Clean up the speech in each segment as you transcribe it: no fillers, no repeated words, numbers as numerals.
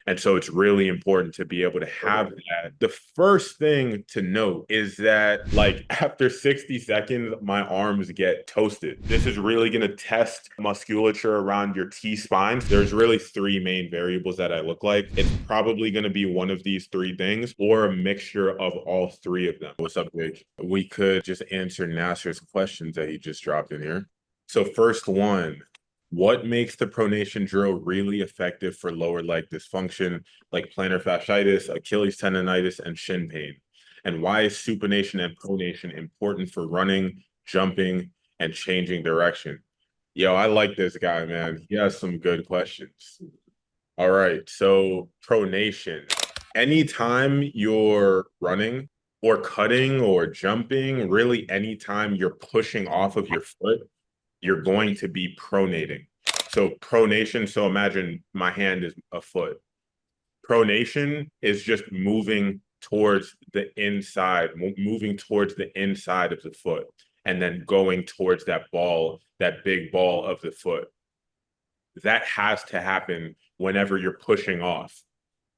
And so it's really important to be able to have that. The first thing to note is that, like, after 60 seconds, my arms get toasted. This is really going to test musculature around your T spines. There's really three main variables that I look like. It's probably going to be one of these three things or a mixture of all three of them. What's up, Jake? We could just answer Nasser's questions that he just dropped in here. So, first one, what makes the pronation drill really effective for lower leg dysfunction like plantar fasciitis, Achilles tendonitis, and shin pain? And why is supination and pronation important for running, jumping, and changing direction? Yo, I like this guy, man. He has some good questions. All right, so pronation. Anytime you're running or cutting or jumping, really anytime you're pushing off of your foot, you're going to be pronating. So pronation, so imagine my hand is a foot. Pronation is just moving towards the inside, moving towards the inside of the foot, and then going towards that ball, that big ball of the foot. That has to happen whenever you're pushing off.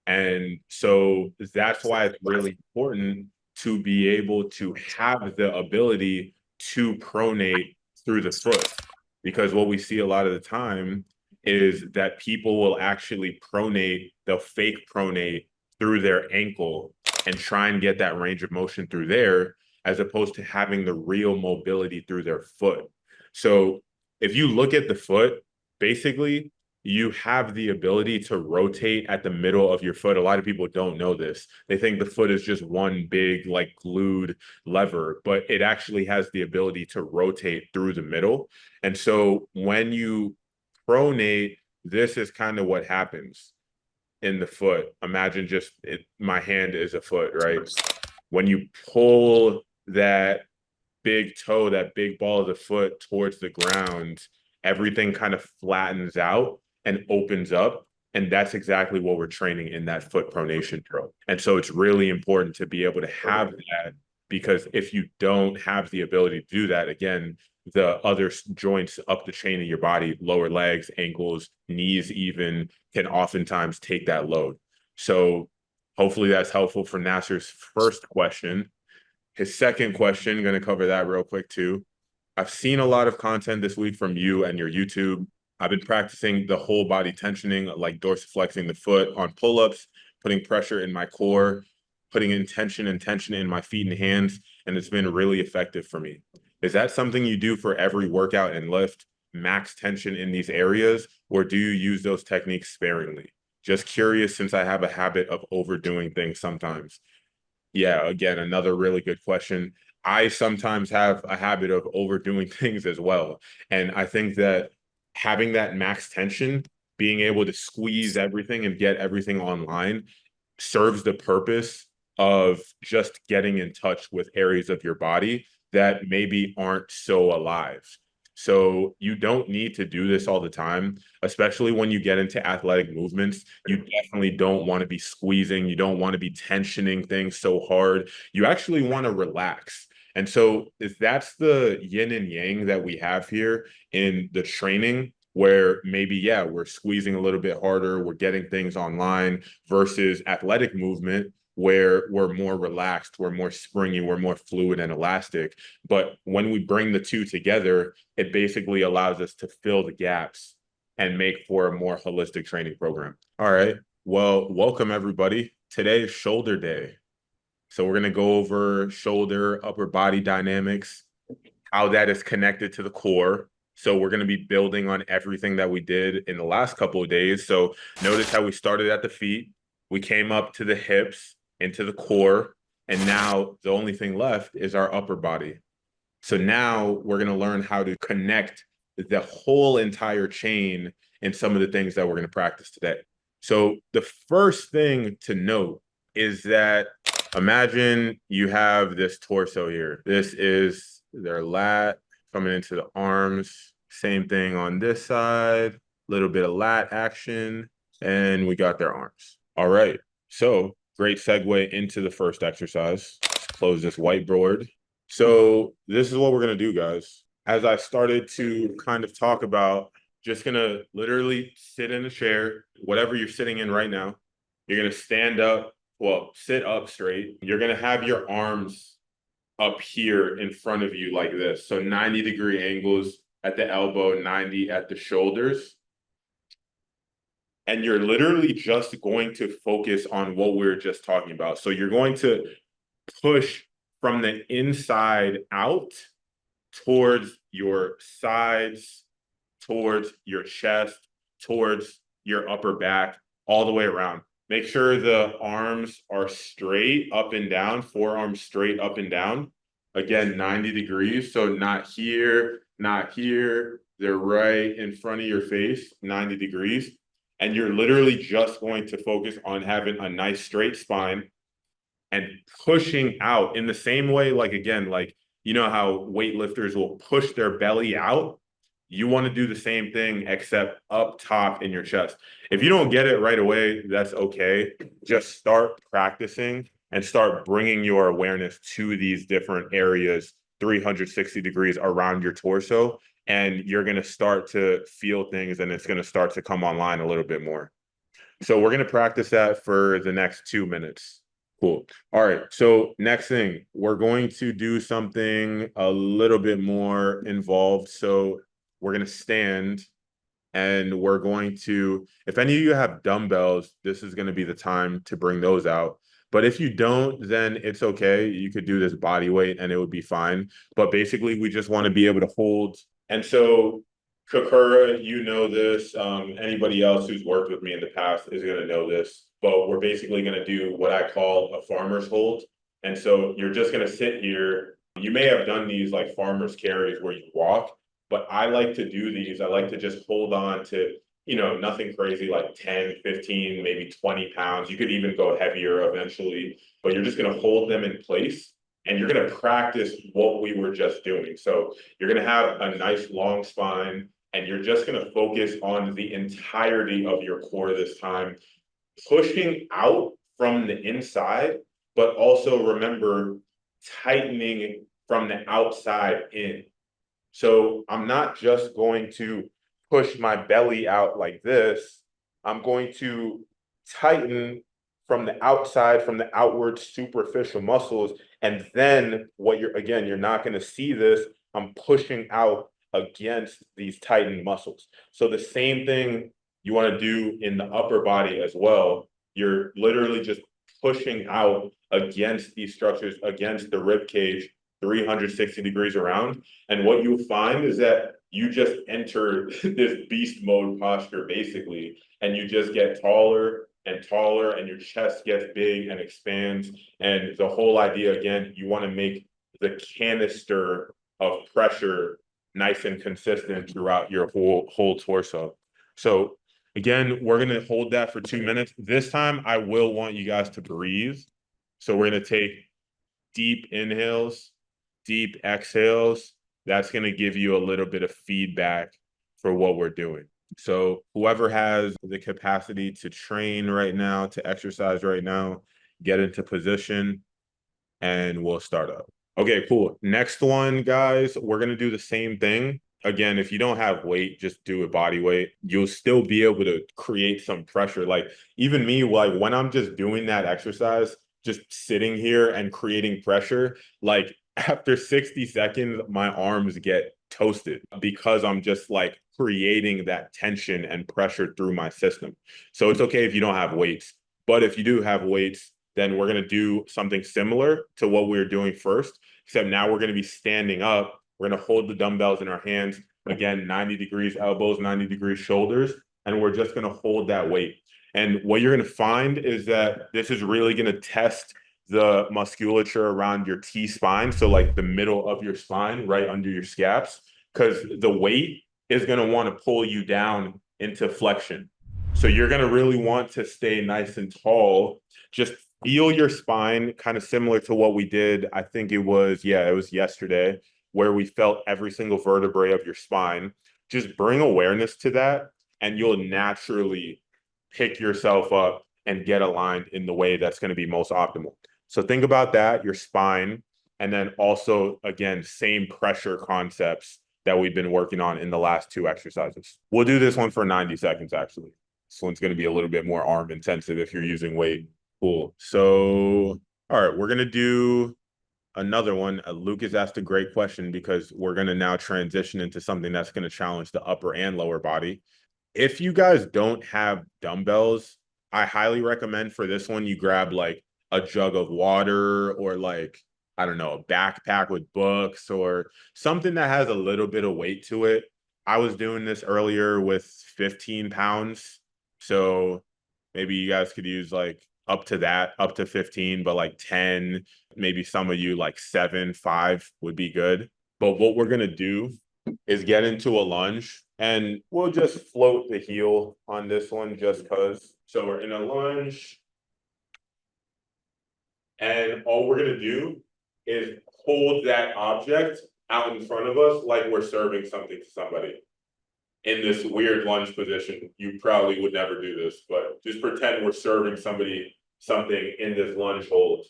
And so that's why it's really important to be able to have the ability to pronate through the foot. Because what we see a lot of the time is that people will actually pronate, they'll fake pronate through their ankle and try and get that range of motion through there, as opposed to having the real mobility through their foot. So if you look at the foot, basically, you have the ability to rotate at the middle of your foot. A lot of people don't know this. They think the foot is just one big, like, glued lever, but it actually has the ability to rotate through the middle. And so when you pronate, this is kind of what happens in the foot. Imagine just my hand is a foot, right? When you pull that big toe, that big ball of the foot towards the ground, everything kind of flattens out and opens up. And that's exactly what we're training in that foot pronation drill. And so it's really important to be able to have that, because if you don't have the ability to do that, again, the other joints up the chain of your body, lower legs, ankles, knees even, can oftentimes take that load. So hopefully that's helpful for Nasser's first question. His second question, going to cover that real quick too. I've seen a lot of content this week from you and your YouTube. I've been practicing the whole body tensioning, like dorsiflexing the foot on pull-ups, putting pressure in my core, putting intention and tension in my feet and hands, and it's been really effective for me. Is that something you do for every workout and lift, max tension in these areas, or do you use those techniques sparingly? Just curious, since I have a habit of overdoing things sometimes. Yeah, again, another really good question. I sometimes have a habit of overdoing things as well. And I think that having that max tension, being able to squeeze everything and get everything online, serves the purpose of just getting in touch with areas of your body that maybe aren't so alive. So you don't need to do this all the time, especially when you get into athletic movements. You definitely don't want to be squeezing. You don't want to be tensioning things so hard. You actually want to relax. And so if that's the yin and yang that we have here in the training, where maybe, yeah, we're squeezing a little bit harder, we're getting things online, versus athletic movement where we're more relaxed, we're more springy, we're more fluid and elastic. But when we bring the two together, it basically allows us to fill the gaps and make for a more holistic training program. All right. Well, welcome everybody. Today is shoulder day. So we're going to go over shoulder, upper body dynamics, how that is connected to the core. So we're going to be building on everything that we did in the last couple of days. So notice how we started at the feet, we came up to the hips, into the core, and now the only thing left is our upper body. So now we're going to learn how to connect the whole entire chain in some of the things that we're going to practice today. So the first thing to note is that, imagine you have this torso here. This is their lat coming into the arms. Same thing on this side, little bit of lat action, and we got their arms. All right. So great segue into the first exercise. Let's close this whiteboard. So this is what we're going to do, guys. As I started to kind of talk about, just going to literally sit in a chair, whatever you're sitting in right now. You're going to stand up, well, sit up straight. You're going to have your arms up here in front of you like this. So 90-degree angles at the elbow, 90 at the shoulders. And you're literally just going to focus on what we were just talking about. So you're going to push from the inside out towards your sides, towards your chest, towards your upper back, all the way around. Make sure the arms are straight up and down, forearms straight up and down. Again, 90 degrees. So not here, not here. They're right in front of your face, 90 degrees. And you're literally just going to focus on having a nice straight spine and pushing out in the same way, like, again, like, you know how weightlifters will push their belly out? You want to do the same thing, except up top in your chest. If you don't get it right away, that's okay. Just start practicing and start bringing your awareness to these different areas, 360 degrees around your torso. And you're going to start to feel things, and it's going to start to come online a little bit more. So we're going to practice that for the next 2 minutes. Cool. All right. So next thing, we're going to do something a little bit more involved. So we're going to stand, and we're going to, if any of you have dumbbells, this is going to be the time to bring those out. But if you don't, then it's okay. You could do this body weight and it would be fine. But basically, we just want to be able to hold. And so Kakura, you know this. Anybody else who's worked with me in the past is going to know this. But we're basically going to do what I call a farmer's hold. And so you're just going to sit here. You may have done these like farmer's carries where you walk, but I like to do these. I like to just hold on to, nothing crazy like 10, 15, maybe 20 pounds. You could even go heavier eventually, but you're just going to hold them in place. And you're going to practice what we were just doing. So you're going to have a nice long spine, and you're just going to focus on the entirety of your core this time, pushing out from the inside, but also remember tightening from the outside in. So I'm not just going to push my belly out like this. I'm going to tighten from the outside, from the outward superficial muscles. And then you're not going to see this. I'm pushing out against these tightened muscles. So the same thing you want to do in the upper body as well. You're literally just pushing out against these structures, against the rib cage, 360 degrees around. And what you'll find is that you just enter this beast mode posture basically, and you just get taller and taller, and your chest gets big and expands. And the whole idea, again, you want to make the canister of pressure nice and consistent throughout your whole torso. So again, we're going to hold that for 2 minutes. This time, I will want you guys to breathe. So we're going to take deep inhales, deep exhales. That's going to give you a little bit of feedback for what we're doing. So whoever has the capacity to train right now, to exercise right now, get into position, and we'll start up. Okay, cool. Next one, guys, we're going to do the same thing. Again, if you don't have weight, just do a body weight. You'll still be able to create some pressure. Like even me, like when I'm just doing that exercise, just sitting here and creating pressure, like after 60 seconds, my arms get toasted because I'm just like creating that tension and pressure through my system. So it's okay if you don't have weights, but if you do have weights, then we're going to do something similar to what we were doing first, except now we're going to be standing up. We're going to hold the dumbbells in our hands. Again, 90 degrees elbows, 90 degrees shoulders, and we're just going to hold that weight. And what you're going to find is that this is really going to test the musculature around your T-spine, so like the middle of your spine, right under your scaps, because the weight is going to want to pull you down into flexion. So you're going to really want to stay nice and tall. Just feel your spine, kind of similar to what we did. I think it was yesterday, where we felt every single vertebrae of your spine. Just bring awareness to that, and you'll naturally pick yourself up and get aligned in the way that's going to be most optimal. So think about that, your spine, and then also, again, same pressure concepts that we've been working on in the last 2 exercises. We'll do this one for 90 seconds, actually. This one's going to be a little bit more arm intensive if you're using weight. Cool. So, all right, we're going to do another one. Lucas asked a great question because we're going to now transition into something that's going to challenge the upper and lower body. If you guys don't have dumbbells, I highly recommend for this one, you grab like a jug of water or like, I don't know, a backpack with books or something that has a little bit of weight to it. I was doing this earlier with 15 pounds. So maybe you guys could use like up to that, up to 15, but like 10, maybe some of you like 7, 5 would be good. But what we're going to do is get into a lunge and we'll just float the heel on this one just because. So we're in a lunge and all we're going to do is hold that object out in front of us like we're serving something to somebody in this weird lunge position. You probably would never do this, but just pretend we're serving somebody something in this lunge hold.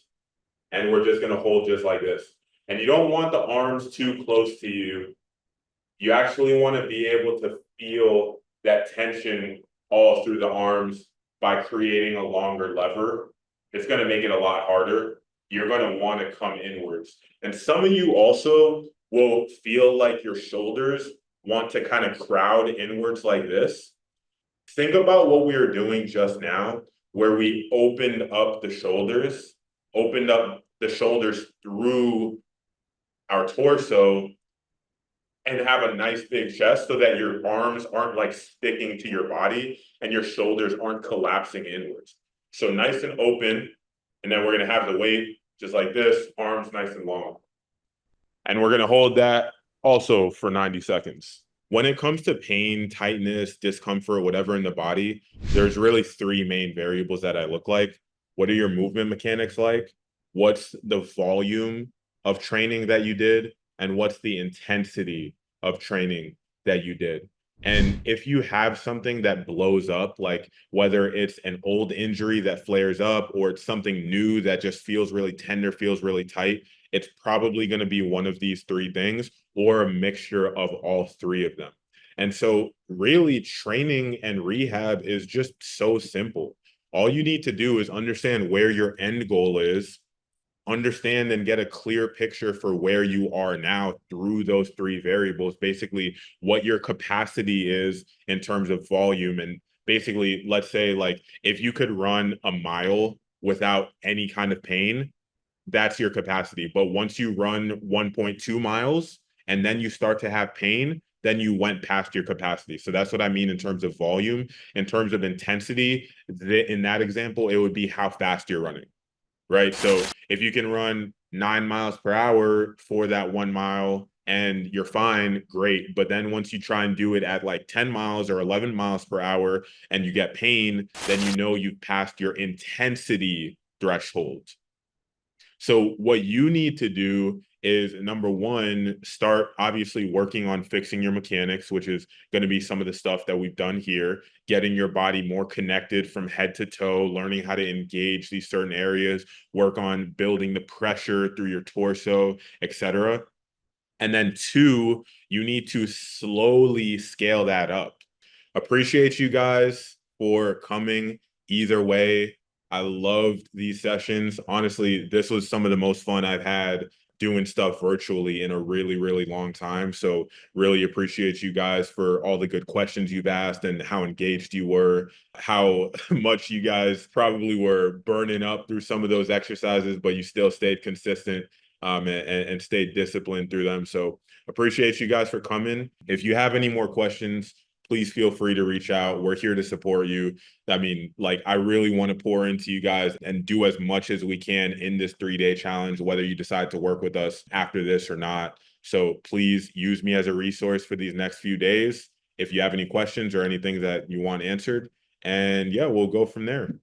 And we're just going to hold just like this. And you don't want the arms too close to you. You actually want to be able to feel that tension all through the arms by creating a longer lever. It's going to make it a lot harder. You're going to want to come inwards. And some of you also will feel like your shoulders want to kind of crowd inwards like this. Think about what we were doing just now, where we opened up the shoulders through our torso and have a nice big chest so that your arms aren't like sticking to your body and your shoulders aren't collapsing inwards. So nice and open, and then we're going to have the weight just like this, arms nice and long. And we're going to hold that also for 90 seconds. When it comes to pain, tightness, discomfort, whatever in the body, there's really 3 main variables that I look like. What are your movement mechanics like? What's the volume of training that you did? And what's the intensity of training that you did? And if you have something that blows up, like whether it's an old injury that flares up or it's something new that just feels really tender, feels really tight, it's probably going to be one of these 3 things or a mixture of all 3 of them. And so really training and rehab is just so simple. All you need to do is understand where your end goal is, understand and get a clear picture for where you are now through those 3 variables, basically what your capacity is in terms of volume. And basically, let's say like if you could run a mile without any kind of pain, that's your capacity. But once you run 1.2 miles and then you start to have pain, then you went past your capacity. So that's what I mean in terms of volume. In terms of intensity, in that example, it would be how fast you're running, right? So if you can run 9 miles per hour for that 1 mile and you're fine, great. But then once you try and do it at like 10 miles or 11 miles per hour and you get pain, then you know you've passed your intensity threshold. So what you need to do is, number one, start obviously working on fixing your mechanics, which is going to be some of the stuff that we've done here, getting your body more connected from head to toe, learning how to engage these certain areas, work on building the pressure through your torso, etc. And then 2, you need to slowly scale that up. Appreciate you guys for coming either way. I loved these sessions. Honestly, this was some of the most fun I've had doing stuff virtually in a really, really long time. So really appreciate you guys for all the good questions you've asked and how engaged you were, how much you guys probably were burning up through some of those exercises, but you still stayed consistent and stayed disciplined through them. So appreciate you guys for coming. If you have any more questions, please feel free to reach out. We're here to support you. I mean, like, I really want to pour into you guys and do as much as we can in this 3-day challenge, whether you decide to work with us after this or not. So please use me as a resource for these next few days if you have any questions or anything that you want answered. And yeah, we'll go from there.